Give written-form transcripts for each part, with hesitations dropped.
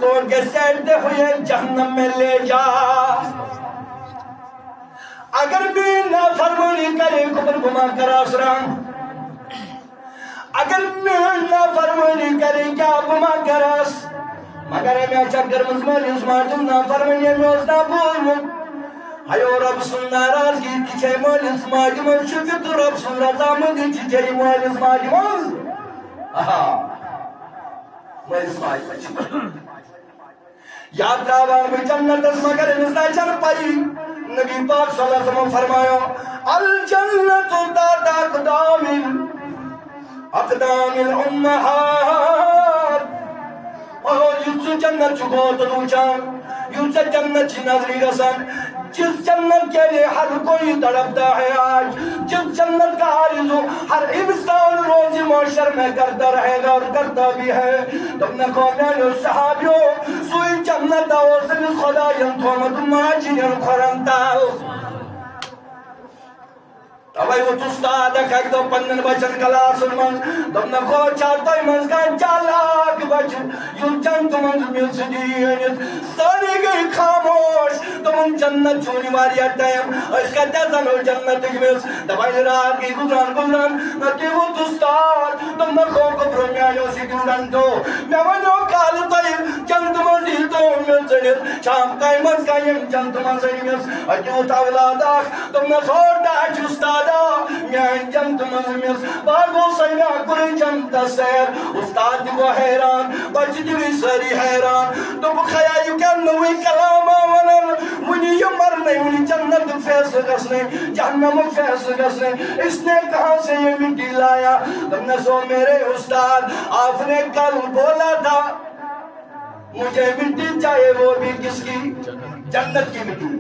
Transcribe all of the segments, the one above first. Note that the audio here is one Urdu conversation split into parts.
کو گھسیٹتے ہوئے جہنم میں لے جا اگر بھی نافرمانی کرے کفر گما کر آسران اگر بھی نافرمانی کرے کیا گما کر آس مگر میں چکر مزمانی اسمارتم نافرمانی میں اس نابول ایو رب سن ناراضگی تیچے مالس ماجمن شکت رب سن رضامندی تیچے مالس ماجمن مالس ماجمن یاد راوان میں جنت اس مگر نزدہ چل پائی نبی پاک صلی اللہ علیہ وسلم فرمایا الجنت تاتا اقدام الامہات اور یوچو جنت چکو تدوچان یوچو جنت چی نظری رسان جس جنت کے لئے ہر کوئی تڑپتا ہے آج جس جنت کا آرزو ہر انسان روزی معاشر میں کرتا رہے گا اور کرتا بھی ہے تم نے قومیان صحابیوں سوئی جنت آوزن اس خدا ینتومت ماجی ینخورنتا اوائے وہ تستاد اکھاک دو پندن بچن کلاس من تم نے خو چاہتائی منزگان چالاک بچن یوں چند منز مل سجینت ساری گئی خاموش تم جنت چونی واری اٹھائیم اس کا جزن ہو جنت اجمیس دبائی رات کی گزران نکی وہ تستاد تم نے خو کو پرمیانیوں سی گزران تو میں ونو کال تائیم چند منزیل تو مل سجینت شام کائی منزگایم چند منزیل اجیو تاولاد آخ تم نے خو ڈاچ استاد میان جنت مزمیس باغو سینا کری جنت سیر استاد دیو حیران بچ دیوی سری حیران تو بخیائی کنوی کلام آونن منی یہ مرنے منی جنت فیصل گسنے جہنم فیصل گسنے اس نے کہاں سے یہ مٹی لایا تم نے سو میرے استاد آپ نے کل بولا تھا مجھے مٹی چاہے وہ بھی کس کی جنت کی مٹی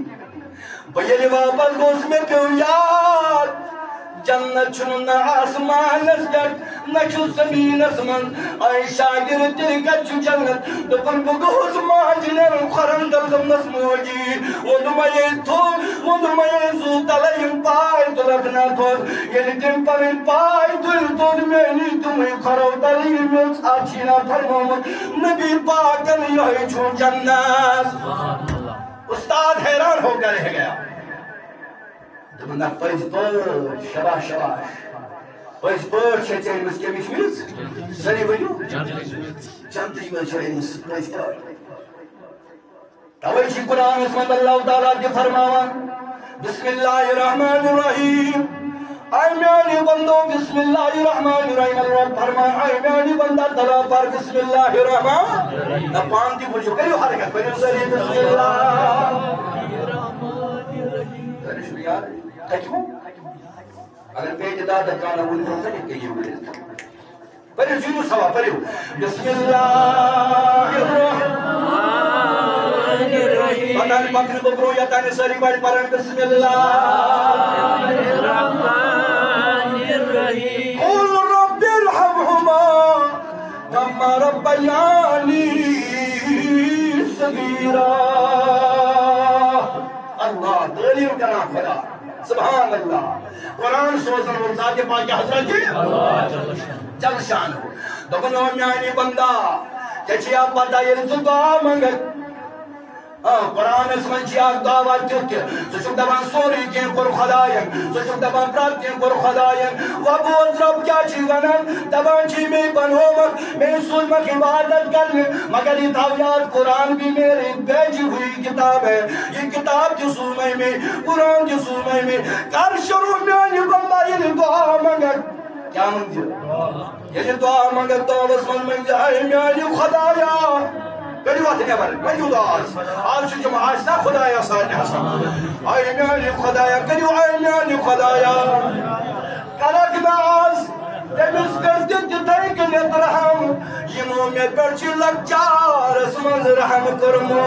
بھئیلی واپس گوش میں پیو یاد جنت چھننا آسمان اسجد نچو زمین اسمان آئی شاگر تلکت چھو جنت دپن بگوز ماجنر خرندل دمنس موجی وہ دمائی زو تلائیم پائی تلکنا تھوڑ یعنی تم پرین پائی دل تود مینی تمہیں خرو تلائیم آچینا فرمومت نبی پاکن یہی چھو جنت استاد حیران ہو کر رہ گیا دمنا پریز پوش شباش پریز پوش چھے مس کے مش سری ونیو چانتی میں چھے مس پریز پوش توجی قرآن اسمت اللہ تعالیٰ کی فرماوان بسم اللہ الرحمن الرحیم آئی میانی بندو بسم اللہ الرحمن الرحیم اللہ فرمان آئی میانی بندہ تلا پر بسم اللہ الرحمن نا پانتی پوچھو کریو حرکت کریو سری بسم اللہ تجمو اگر پیج دادا کانا وہ نہیں ہوتا نہیں کہ یہ ہوئے پریو جنو سوا پریو بسم اللہ الرحمن الرحیم پتانی پاکر بکرو یا تانی ساری باری پرن بسم اللہ الرحمن الرحیم قول رب ارحمهما کما ربیانی صغیرا اللہ تعلیم کرنا خدا سبحان اللہ قرآن سوزن و ذات پاک حضرت جی جل شان ہو دکنو میانی بندہ چچی آپ پتا یہ دعا منگت قرآن اس من چیاک دعوات دیتے سوچک دبان سوری کین پر خدایان سوچک دبان پرات کین پر خدایان وابوز رب کیا چیزانان دبان چی میں بنومک میں سوزمک عبادت کرنے مگر یہ تاویات قرآن بھی میرے بیجی ہوئی کتاب ہے یہ کتاب کی سومائی میں قرآن کی سومائی میں کر شروع میں آنی بندہ یہ دعا منگت کیا منگت یہ دعا منگت تو وزمن من جائے میں آنی خدایا کری بات نہیں بارے میں جو آج سے جمع آج نا خدایا ساتھ حسن آئی میانی خدایا کریو آئی میانی خدایا کرکنا آج تیمیس کردت جتائی کنیت رحم یہ مومید برچی لگ چار اسمان رحم کرمو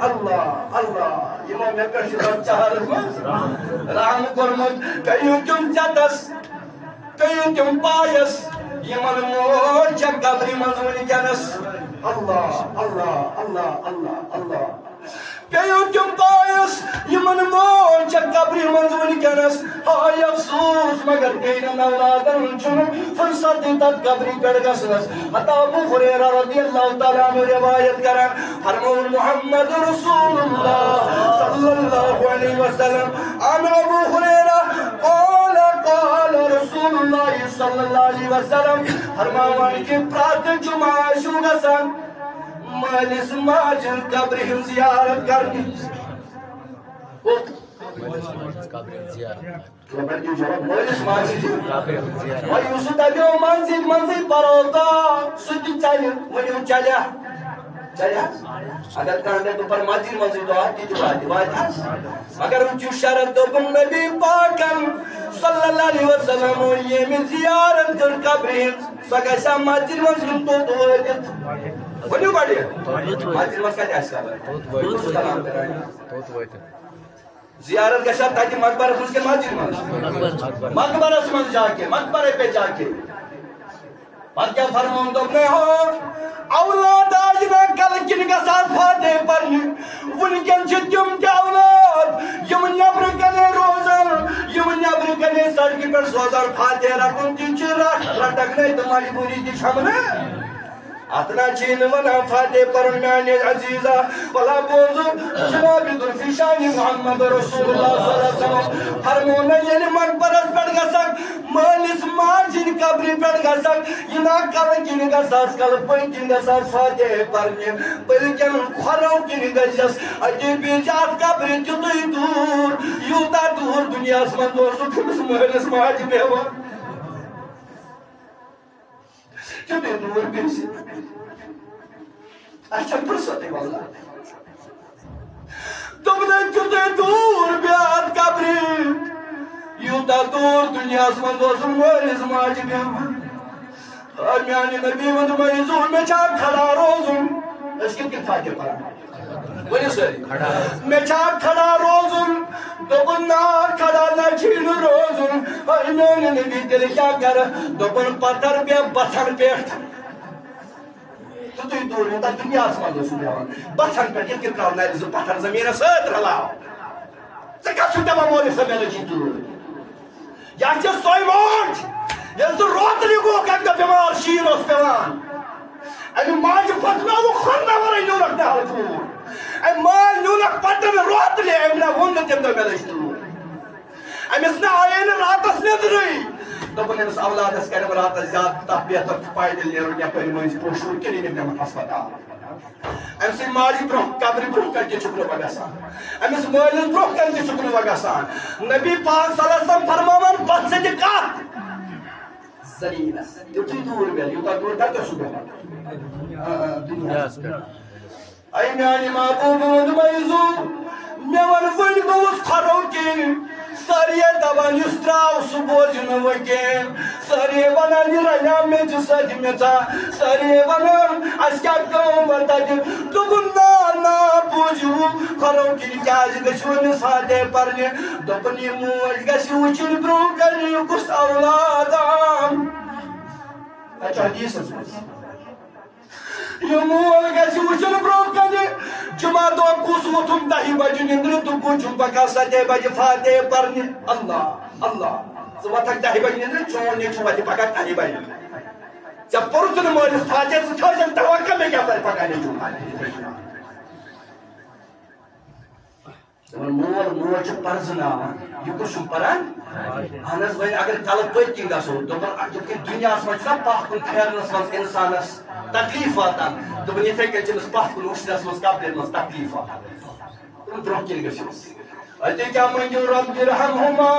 اللہ یہ مومید برچی لگ چار اسمان رحم کرمو کئیوں کم چتس کئیوں کم پایس یہ من موچا قبری منزونی کنس اللہ کئیوں کم پایس یہ من موچا قبری منز ونکس ہائے افسوس مگر تیرن اولادن چھن فرصت تت قبری پہ گژھنس حتی ابو ہریرہ رضی اللہ تعالیٰ عنہ روایت کران فرمون محمد رسول اللہ صلی اللہ علیہ وسلم عن ابو ہریرہ قال رسول اللہ صلی اللہ علیہ وسلم فرماوان کہ پرات جمعہ شو گژھان مالس ماجہ قبر ہن زیارت کرنی مالس ماجہ ویوسو تبیو منزل پروتا ستی چلے ونیو چلیا اگر کہنے تو پر مسجد منزل تو آتی تو آتی مگر انچو شرط تو بن نبی پاکم صلی اللہ علیہ وسلم یہ من زیارت کر قبرین سگسا مسجد منزل تو آتی ونیو بڑی مسجد منزل کا جائس زیارت گشا تاکہ مقبرہ اس کے مسجد منزل مقبرہ منزل جا کے مقبرے پہ جا کے پتہ کیا فرمون دبنے ہو اولاد آجنا کل کن کا ساتھ فاتح پرنی ونکن چھ تم کیا اولاد یم نیبر کنے روزن یم نیبر کنے سڑکی پر سوزن فاتح رکھن تی چھ رٹکنے تمہاری بوری تی شمنے اتنا چین ونا فاتح پرن میانی عزیزہ ولا بوزو جناب درفشانی محمد رسول اللہ صلی اللہ علیہ وسلم فرمونا یعنی مقبرس پڑ گا سک مالس ماجن قبری پڑ گا سک ینا کل کن گا ساس کل پن کن گا ساس فاتح پرنی بلکن خورو کن گا جس اجی بیجات قبری تیتوی دور یوتا دور دنیا اسمان دوستو کمس مالس ماجن بیوا چوتے دور بیسی اچھا فرصت ہے واللہ تم نے چوتے دور بیاد قبری یوتا دور دنیا اسمان دوسم مالیس ماجی بیوا اور میانی نبی وند مریضون میں چاک کھڑا روزن اشکل کی فاتح پڑھا ولی سوری میں چاک کھڑا روزن دوبن نار کھڑا نچین روزن اور میانی نبی دل کیا کر دوبن پتر بیا بسن پیٹ تو دور ہوتا دنیا آسمان دوسو بیوان بسن پیٹ یہ کتنا ہونا ہے پتر زمین سید رلاو سکا چھوٹا ممولی سمیل جی دور یا چھ سوئی موج یہ تو روتلی گو کنگا بیمار شیر اس پیوان امی ماج پتنا وہ خرنا ورہی نورک نہ حضور امی مال نورک پتنا روتلی امنا وند تیم دو میلش دور امی اسنا آئین راتس ندری دوپن امس اولاد اس کرم راتس زیاد تحبیت پائی دل نیرون یا پہلی منزی پوشور کنی نبنی ہسپتال امسی مالی برو قبری برو کر کے چکنو بگسان امس مالی برو کر کے چکنو بگسان نبی پاک صلی اللہ علیہ وسلم فرمامان بس سے دکات زلیلہ یوتی دور بیل یوتا دور در کسو بیل دنیا ای میانی محبوب مدمائزو میوان ون گوز خرو کی ساریه دبان یستراو سبوج نوکین ساریه ونان یرانیا میں جسد میتا ساریه ونان اشکا کون برداجی دوگن نا پوجو خرو کی کاج گشون ساده پرنی دوپنی موج گشی وچن برو کنی کس اولادام اچھا حدیث ہے یہ مول گشی وچن برو کنی جمعہ دو کس وطن دہی بجی نندر تو کچھ بکا سجے بجی فاتح پرنی اللہ اللہ سواتک دہی بجی نندر چون نیچو بجی پکا تہی بجی جب پرتن مولس فاتح سے چھوچن توقع میں کیا پر پکا نہیں جو مول چھ پرزنا یہ کچھ پران انس بھائی اگر کل پت کی گسو دپن دنیا من چھنا پاک کن پھیرنس من انسانس تکلیف واتان دپن یتھے کن چھنس پاک کن وچھنس من قبرن من تکلیف واتان برو کن گژھو اتے کیا منجو رب رحمہما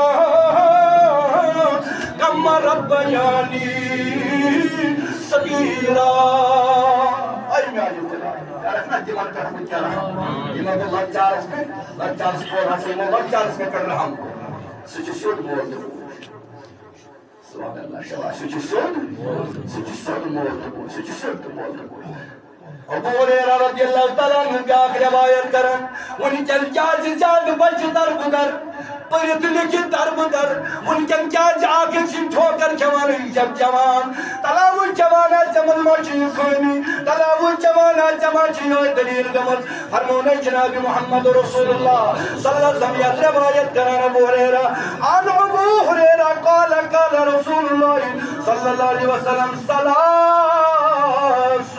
کما ربیانی صغیرا اے میانی خدا رکھنا دماغ کا کچھ کیا رہا دماغ کا لچارس کو حسین لچارس میں کر رہا ہوں سچ سود مول دو سبحان اللہ شبا سچ سود مول دو سچ سود مول دو ابو ہریرہ رضی اللہ تعالیٰ عنہ بیاک روایت کرن ونی چل چال بچ در بدر پرت لکھت در بدر ونکن کیا جا کے ٹھوکر کھوان جب جوان تلاو جوانا چمن مچی خیمی تلاو جوانا چمچی دلیل گمت فرمونے جناب محمد رسول اللہ صلی اللہ علیہ وسلم یہ روایت کران ابو ہریرہ عن ابو ہریرہ قال قال رسول اللہ صلی اللہ علیہ وسلم ثلاث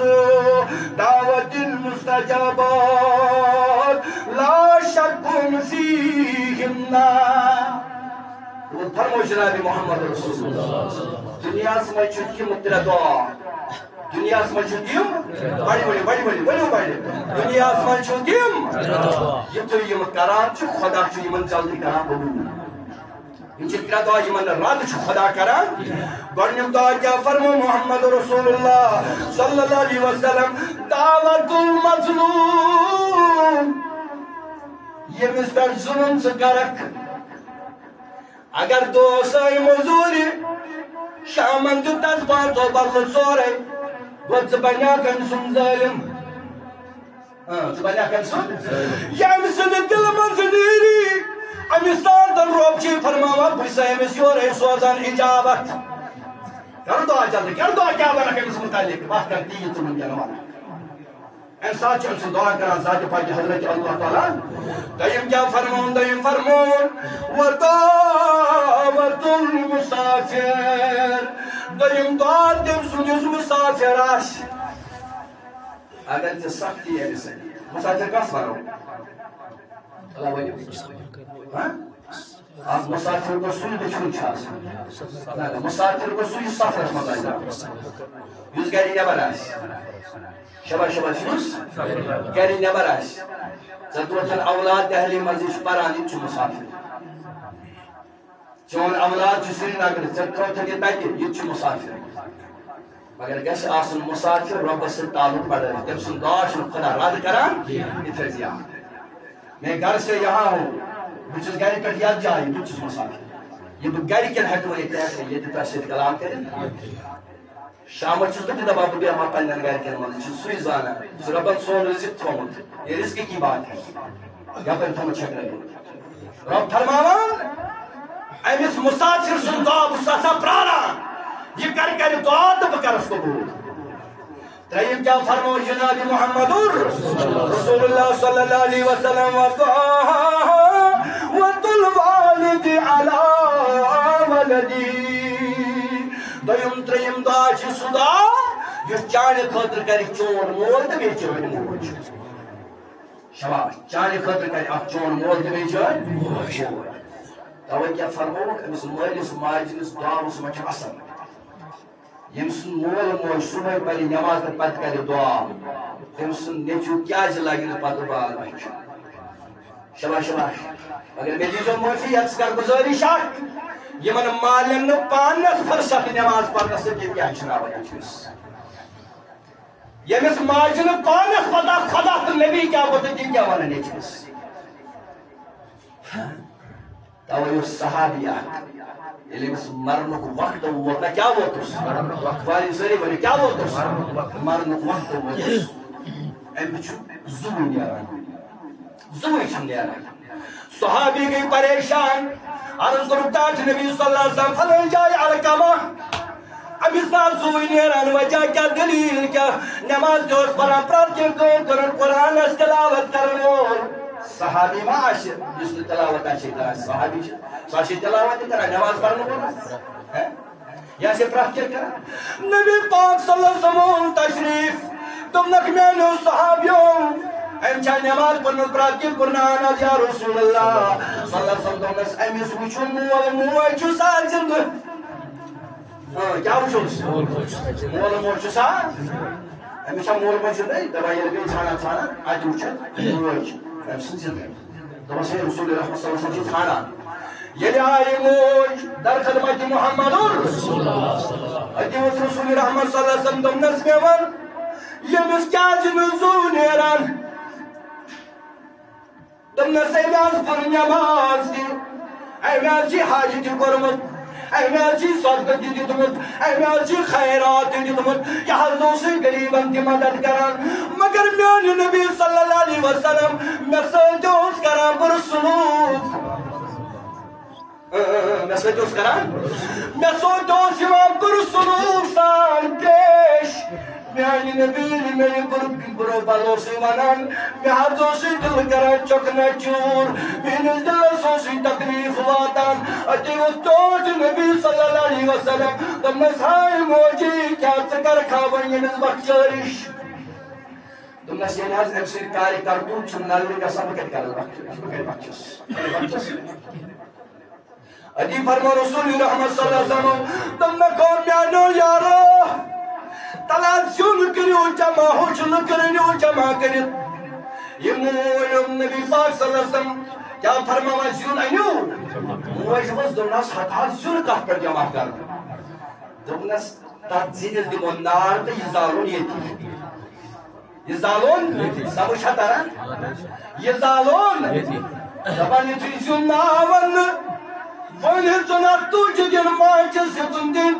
دعوت المستجابات لا شک فیہن فرمو جناب محمد رسول اللہ دنیا سمجھ چکی مترہ دعا دنیا سمجھ چکیم بڑی دنیا سمجھ چکیم یہ تو یہ کران چھو خدا چھو یہ من جلدی کران بلو ان چکرہ دعا یہ من رد چھو خدا کران گوڑنیم دعا کیا فرمو محمد رسول اللہ صلی اللہ علیہ وسلم دعوت المظلوم یہ مستر ظلم سے کرک اگر دو سائی مزوری شامن جو تزبان تو بغل سورے گوز بنیا کن سن ظالم زبانیا کن سن یم سن دل منزنیری امیستان تن روب چی فرماوا بریسا امیس یورے سوزان اجابت کر دعا جلد کر دعا کیا بنا کہ اس متعلق بات کرتی ہے تمہیں جنوانا انسان چل سے دعا کران ذات پاک حضرت اللہ تعالی دائم کیا فرمون وَدَعْوَةُ الْمُسَافِرِ دائم دعا دیم سنجز مسافر آش اگر جس سختی ہے بسے مسافر کس فرو اللہ بھائی آپ مسافر کو سوئی بچھون چھاس مسافر کو سوئی سفر اسمت آئی یوز گری نبر آش شبا چیز گری نبر آش زدوتن اولاد دہلی مزیش پرانی چو مسافر چون اولاد چو سری نگر زدوتن یہ تاکی یہ چو مسافر مگر گیس آسن مسافر رب سے تعلق پڑھ رہے تم سن داش خدا رد کران اتر زیاد میں گھر سے یہاں ہوں بچس گری کٹ یاد جائی بچس مسافر یہ گری کن حکم یہ تحقی یہ دیتا شد کلام کریں شام چیز تو دبا بھی ہم پنن گھر کے من چھ سوئی زانا ربن سون رزق تھومت یہ رزق کی بات ہے یا پر تھوم چھک رہے رب فرماوان امس مسافر سن دعا بساسا پرانا یہ کر دعا تو بکر اس کو بول تریم کیا فرمو جناب محمد رسول اللہ صلی اللہ علیہ وسلم وَدُّ الْوَالِدِ عَلَىٰ وَلَدِي دویم تریم دعا چھ صدا یہ چانے خطر کری چون مول تو بھی چون مول شباب چانے خطر کری اپ چون مول تو بھی چون مول توے کیا فرمو امس مولس ماجنس دعا اس مچ اثر یمس مول مول صبح پہلے نماز پتہ کرے دعا تمس نیچو کیا لگن پتہ بال شباب اگر میں دیجو معافی کر گزارش یمن مالن پانس فرصت نماز پڑھنے سے کیا چھناوان چیز یمس ماجن پانس پتہ خدا تو نبی کیا بتا کیا ونن یہ چیز توے صحابیات یمس مرنک وقت ووت کیا ووتس والی سری ونی کیا ووتس مرنک وقت ووتس ام چھ زوی نیران زوی چھ نیران صحابی گئی پریشان عرض کرتاج نبی صلی اللہ علیہ وسلم فلن جائے علقامہ امیستان زوئی نیران وجہ کیا دلیل کیا نماز جو اس پران پرات کے کرن قرآن اس تلاوت کرن صحابی معاشر جس نے تلاوت آشی کرا صحابی ساشی تلاوت کرا نماز پڑھنے کو یا سے پرات کے کرا نبی پاک صلی اللہ علیہ وسلم تشریف تم نکمینو صحابیوں ایم چاہ نماز پڑھنے پراتی قرآن یا رسول اللہ صلی اللہ علیہ وسلم اس امیس وچھو موہ چھو سال زند کیا وچھو موہ چھو سال امیسا موہ چھو نہیں دبائی لگئی چھانا آج وچھو موہ چھو امیس زند دبا سے رسول اللہ صلی اللہ علیہ وسلم چھانا یہ آئی موہ در خدمت محمد رسول اللہ رسول رحمت صلی اللہ علیہ وسلم دم نسبے ون یہ مسکاج نزو نیران تم نسے ناز پر نماز کی ایمیال چی حاجی تی کرمت ایمیال چی صدقہ تی دیتمت ایمیال چی خیرات تی دیتمت یا ہر دوسری گریبان تی مدد کران مگر میانی نبی صلی اللہ علیہ وسلم میں سلطوس کران پر سلوک میں سوچ اس کران میں سوچ اس امام کو رسول سان پیش میانی نبی میری برو بلو سی ونان میں حضو سی دل کران چکنا چور میری دل سو سی تکلیف واتان اتی وہ توٹ نبی صلی اللہ علیہ وسلم تم نسائی موجی کیا چکر کھاون یہ نزبک چارش تم نسیانی حض امسیر کاری کردون چون نلوی کا سبکت کرد بخچس اتی فرما رسول رحمت صلی اللہ علیہ وسلم تم نکون میانو یارو تلات سیون کریو جمع ہوچن کرنیو جمع کرت یہ مویم نبی پاک صلی اللہ علیہ وسلم کیا فرما سیون اینیو مویش دونس حتال سیون کہا پر جمع کر دونس تحزیل دیمون نار تا یہ زالون یہ زالون سبوش حتارا یہ زالون زبانی توی سیون ناون فنی چنات تو جدین مانچ ستن دین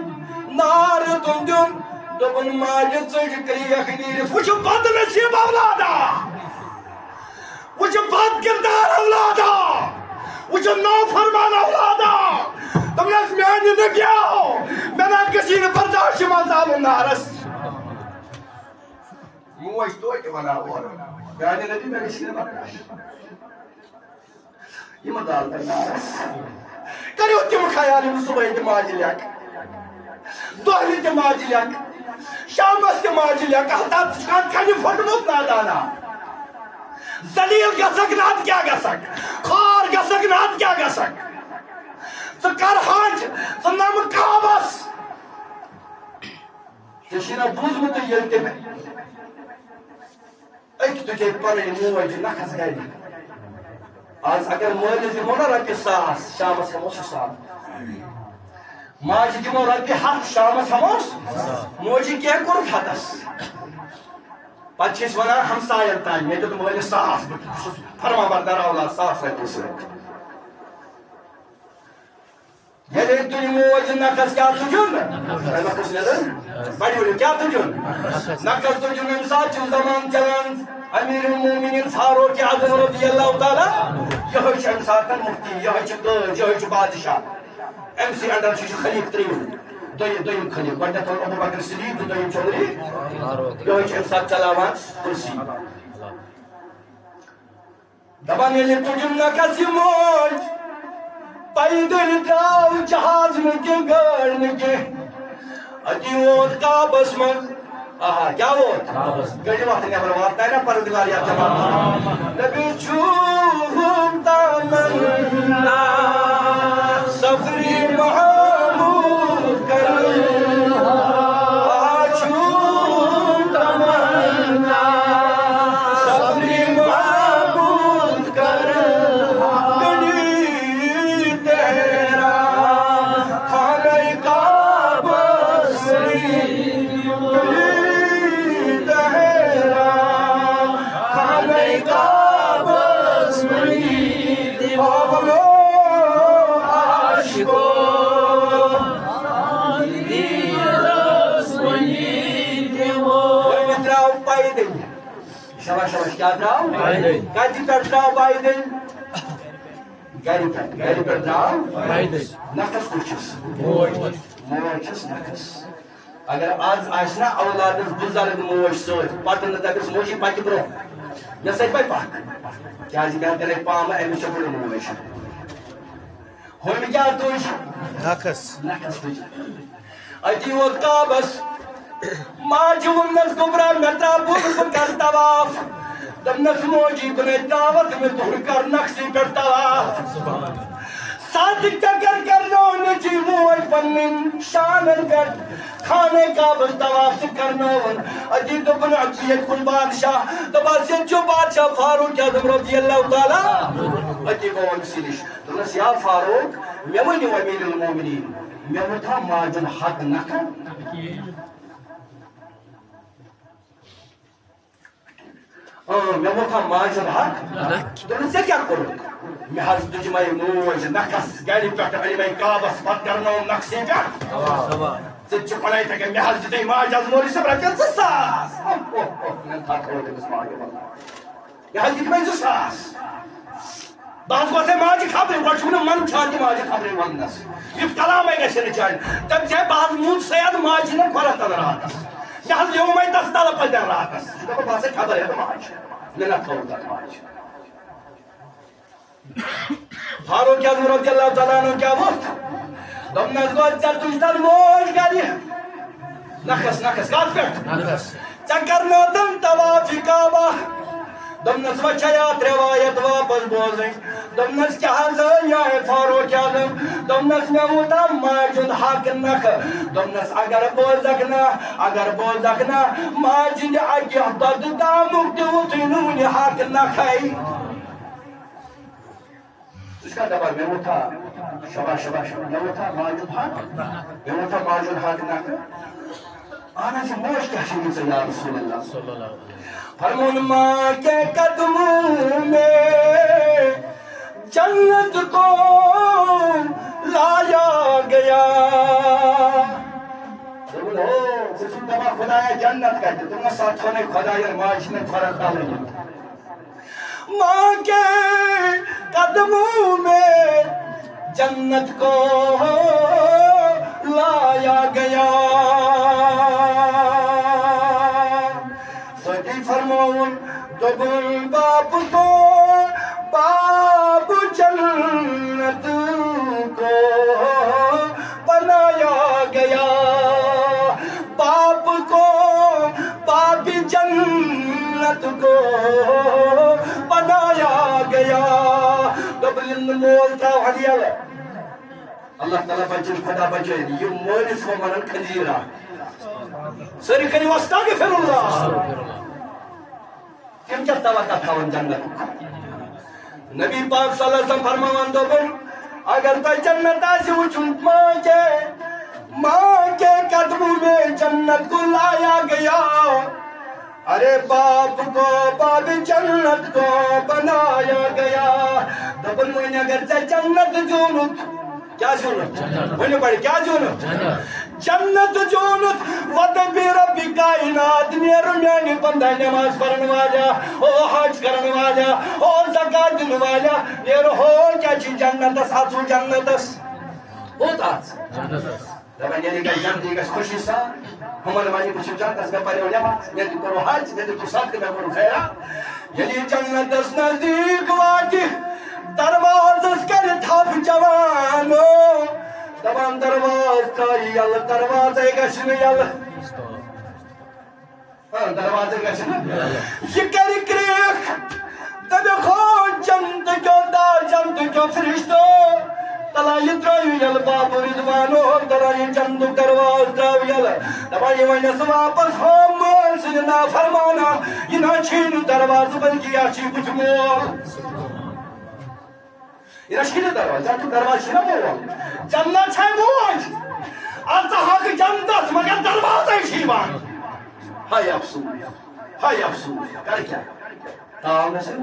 نار تن دین دبن مانچ چکری اخنیر وچ بد نصیب اولادا وچ بد کردار اولادا وچ نافرمان اولادا تم نے میانی نبیاؤ میں نے کسی نے برداشت مذاب نارس موش توی ونا ہوا میانی نبی میں کسی نے برداشت یہ مدالتا نارس کریو تم خیالی صبح تم آجلیک دہلی تم آجلیک شامس تم آجلیک حتی چکان کھنی فٹمت نادانا زلیل گسک ناد کیا گسک خار گسک ناد کیا گسک چکر حاج چنم کابس چشینا بوزمت یلتی میں ایک تجھے پرے موج نکس گئی آج اگر مولی دمو نا رپی ساس شامس ہموس حساب ماجی دمو رپی حق شامس ہموس موجی کیا کرد حدس پچھس ونا ہمسائن تائم میں تو مولی ساس فرما بردار اولاد ساس رہتی سے یہ لیک تجھے موجی نکس کیا تجھن نکس ندر بڑی ہوئی کیا تجھن نکس تجھن انسان چون زمان چلان امیر المومنین فاروق اعظم رضی اللہ تعالی یہ چھ انسان مفتی یہ چھ گاج یہ چھ بادشاہ ایم سی انڈر چھ خلیف تریم دویم خلیف گۄڈنیٚتھ ابو بکر صدیق دویم چھ عمر یہ چھ انسان چلاوان کرسی دپان ییٚلہِ تُجُن نکس یہ موج پیدل درٛاو جہاز نہٕ کینٛہہ گٲڑۍ نہٕ کینٛہہ اتی ووت کعبس منٛز آہا کیا ووت گڑی وقت نیبر واتنا ہے نا پردگار یا جماعت نبی چوہم تمنا سفری محمود کرن آہا چوہم تمنا سفری محمود کرن گڑی تیرا خانہ کعبہ سری شباش شباش کیا دراو کاجی پر دراو بائیدن گاری پر دراو نکس کچھس موچس نکس اگر آج آشنا اولادس بزرگ موش سوچ پتن دکس موشی پاکی برو یا سچ بائی پاک کیا جی بہتر ایک پام ہے امیشہ بڑی موش ہوئی میں کیا توش نکس توش اتی وقت کعبس ماجی ونس گبرا مترا بول کر طواف دمنس موجی بنے دعوت میں دور کر نقصی پر طواف ساتھ چکر کرنو نجی موج پنن شانن کر کھانے کا بس طواف کرنو اجی دبن عقیت کل بادشاہ دباسیت جو بادشاہ فاروق اعظم رضی اللہ تعالی اجی بون سیلش دمنس یا فاروق میں ونیو امیر المومنین میں وتھا ماجن حق نکن میں وتھا ماجن حق دمنس کیا کرو میں حض تجھ میں موج نکس گاڑی پہ علی میں کعبس پت کرنو نقصی پہ ژٕ چھُکھ وَنان یِتھَے کٔنۍ مےٚ حظ دِتٕے ماجہِ حظ مولوی صٲب رۄپیَس 2000 مےٚ حظ دِتۍ مےٚ 2000 بہت گوسے ماجی خبری گوڑ چھونے من چھانتی ماجی خبری وننس یہ کلام ہے گشن چاہیے تب جائے بہت موت سید ماجی نے کھوڑا تل رہا تھا یہاں لیوں میں تس تل پل در رہا تھا شکر بہت سے خبر ہے ماجی لینا کھوڑا تل ماجی فاروق اعظم رضی اللہ تعالیٰ عنہ کیا وقت دمنس گوڑ چر تجھتر موج گری نخس کات پیٹ چکر نوتن توافی کعبہ دمنس وچھیات روایت واپس بوزیں دمنس کیا زنیا ہے فاروق اعظم دمنس میں ہوتا ماجن حق نخ دمنس اگر بوزکنا ماجن اگی احتد دامک دیوتنون حق نخی اس کا دبر میں ہوتا شبا میں ہوتا ماجن حق نخ آنا سے موش کیا شیئے سے یا رسول اللہ فرمون ماں کے قدموں میں جنت کو لایا گیا تمہا خدای جنت کہتے تمہا ساتھوں نے خدای ماج میں فرق ڈالیں ماں کے قدموں میں جنت کو لایا گیا فرمون دبن باپ کو باب جنت کو بنایا گیا باپ کو باب جنت کو بنایا گیا دبن مول تھا حدیعہ اللہ تعالیٰ بچن خدا بچے یہ مولس کو منن خنزیرہ سری کنی واستغفر اللہ کم کیا توقع تھاون جنت نبی پاک صلی اللہ علیہ وسلم فرمان دوبن اگر تو جنت آسی وچھن ماں کے قدموں میں جنت کو لایا گیا ارے باپ کو باب جنت کو بنایا گیا دوبن موین اگر تو جنت جونت کیا جونت وہنے پڑھے کیا جونت جنت جونت وَدَ بِرَبِّ کائنات نیرو میانی بندہ نماز پڑھن والا او حج کرن والا او زکاة دن والا نیرو ہو کیا چی جنت اس حصو جنت اس ہوتا دبن یعنی کہ جنتی کا خوشی سا ہمارے مانی کچھ جنت اس میں پڑھے ہو جاما میں تو کرو حج میں تو ساتھ میں کرو خیرہ یعنی جنت اس نزدیک واجی درواز اس کر تھاپ جوانو تمام درواز کاری اللہ درواز ہے گشن یاللہ درواز ہے گشن یہ کری کریک تبی خون جمد جو دا جمد جو فرشتو تلائی ترائیو یال باب رضوانو تلائی جمد درواز دراو یال تبایی وینس واپس ہم مول سجنا فرمانا یہ نا چھین درواز بلکی آچی کچھ مول یہ رشید درواز جان تو درواز چھنا مول جنت چھے موج آتا حق جنت مگر درواز ہے شیوان ہائی افسوس کر کیا تاہم نسل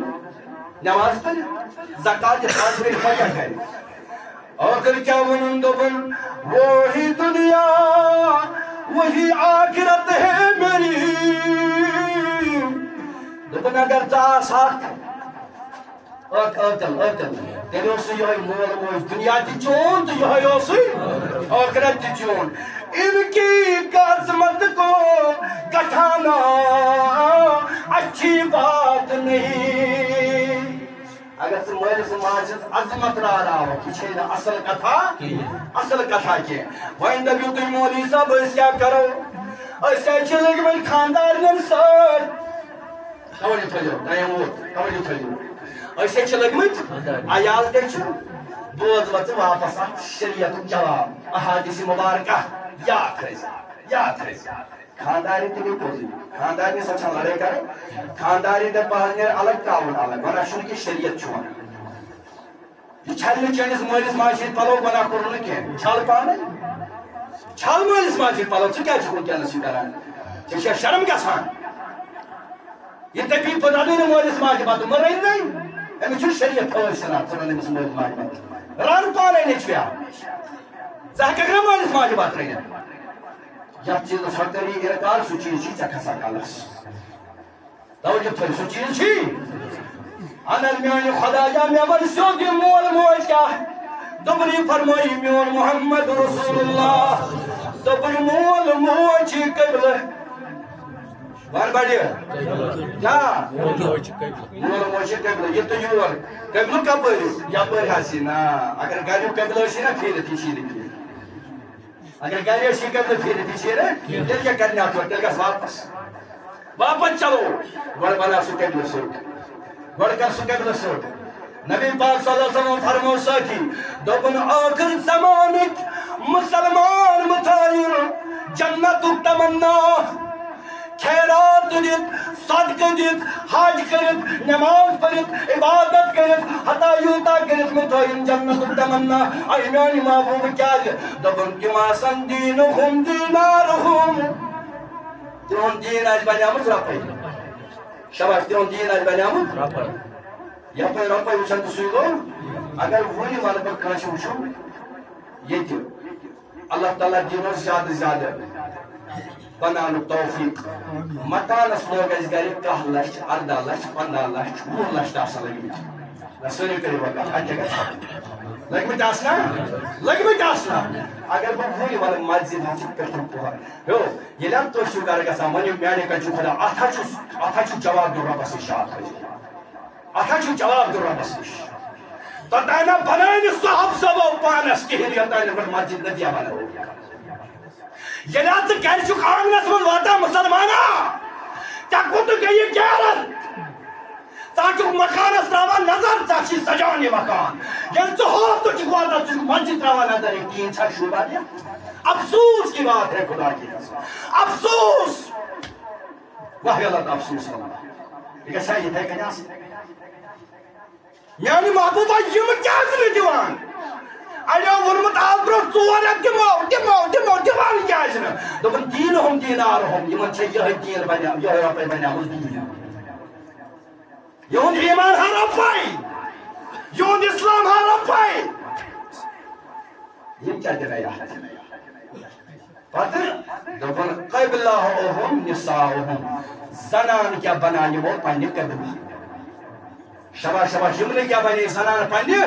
نماز پر زکاة خاص میں خواہ ہے اور پھر کیا ونن دوبن وہی دنیا وہی آخرت ہے میری دوبن اگر تا ساتھ اوتل تیرے اسے یہ مول موج دنیا تی چون تو یہ اسے آخرت تی چون ان کی قسمت کو گٹھانا اچھی بات نہیں اگر سے مولی سے ماجد عظمت رہا ہو کچھے نا اصل کتھا کے وائن دبیو تو مولی صاحب اس کیا کرو ایسے چلے گی میں خاندار نم سر توجہ تھجو توجہ تھجو ایسے چلے گی میں آیال دیکھو بوز وقت واپس شریعت جواب احادیث مبارکہ یاد رہے خانداری تے بھی کوزی خانداری سچا لڑے کرے خانداری تے پہننے الگ کاؤن الگ ورنہ شروع کی شریعت چھوڑ یہ چھلنے چینس مولس ماشید پلو بنا کرنے کے چھل پانے چھل مولس ماشید پلو تو کیا چھوڑ کیا نسی کران چیشہ شرم کیا سان یہ تکلیف پتانی نے مولس ماشید باتو مر رہی نہیں امی چھو شریعت ہوئی سنات سنانے میں مولس ماشید بات ران پانے نہیں چھویا زہکر مولس ماشید بات رہی ہے یا چیز سکتری ارکال سو چیز چی چکا سکالس توجہ تھوڑی سو چیز چی انر میانی خدا جا میں ون سیود یہ مول موج کیا دبری فرمائی میون محمد رسول اللہ دبری مول موج قبل وار بڑی کیا مول موج قبل یہ تو یور قبل کپر یا پر ہسی نا اگر گھر قبل ہسی نا پھر تھی شیر کی اگر گھر ہسی قبل پھر تھی شیر تیل کیا کرنے آتا ہے تیل کا واپس چلو گوڑ بنا سو قبل سے گوڑ کر سو قبل سے نبی پاک صلی اللہ علیہ وسلم فرمو ساکی دوپن آخر زمانک مسلمان متائر جنت تمنا خیرات دیت صدقہ دیت حج کرت نماز پڑھت عبادت کرت حتی یوتا کرت متائر جنت تمنا ای میانی محبوب کیا دی دوپن کما سن دینہم دینارہم تیون دین آج بنیامت رپائی شباش تیون دین آج بنیامت رپائی یا پہ رپائی وچھن تو سوئی گو اگر وہی والا پر کانچ وچھو یہ تھی اللہ تعالیٰ دینوں زیادہ زیادہ بنانو توفیق مکانس لوگ اس گری 10 لچھ 18 لچھ 15 لچھ 10 لچھ تاسا لگی سوری کری وقت اچھا گا لگ میں تاسنا اگر وہ وہی والا مسجد ہم پہتم پوہر ہو یہ لم تو شو گھر گسا منی میانے کا جو خدا اتھا چھو جواب دو ربس شاد اتھا چھو جواب دو ربس تو تائنا بنائن صاحب سبا پانس کی ہلی تائنا پر مسجد ندیا بنا ہو یہ لات سے کہہ چکا آنگنس من واتا مسلمانا چاکو تو کہ یہ گیارت تاکہ مکان استراوا نظر چاچی سجانی مکان یہ تو ہو تو چکواتا چکو مسجد راوا نظر ایک تین چھر شعبہ دیا افسوس کی بات ہے خدا کی افسوس وحی اللہ کا افسوس اللہ لیکن سید ہے کنیا سے یعنی محبوبہ یہ مجاز میں دیوان آیا ورمت آبرو زورت دیوان جاز میں دوپن دینہم دینارہم یہ من چھے یہ دین بنیا یہ رپے بنیا مجھ دین یہون ایمان حرم پائی یہون اسلام حرم پائی یہ کیا دے رہا ہے پتر دوپن قبلہم نساؤہم زنان کیا بنانی وہ پانی قبل شبا شبا جملے کیا بنی زنان پانی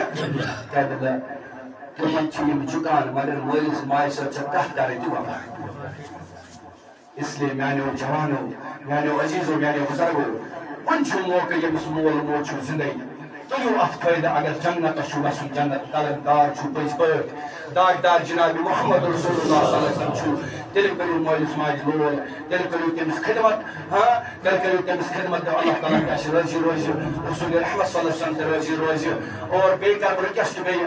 قبل تمن چیم چکان مگر مولیس مائی سر چکہ داری جو اس لیے میں نے جوانوں میں نے عزیزوں میں نے بزرگوں انچو موقع یہ اس مول موچو زندگی تو یوں افقید اگر جنت شو بسو جنت طلب دار چھو پیس پرد دار جناب محمد رسول اللہ صلی اللہ علیہ وسلم چھو دل کریو مولیس ماج لول دل کریو تیمس خدمت دل کریو تیمس خدمت دو اللہ تعالیٰ کیش رضی رسول رحمت صلی اللہ علیہ وسلم رضی اور بے کر برکشت بے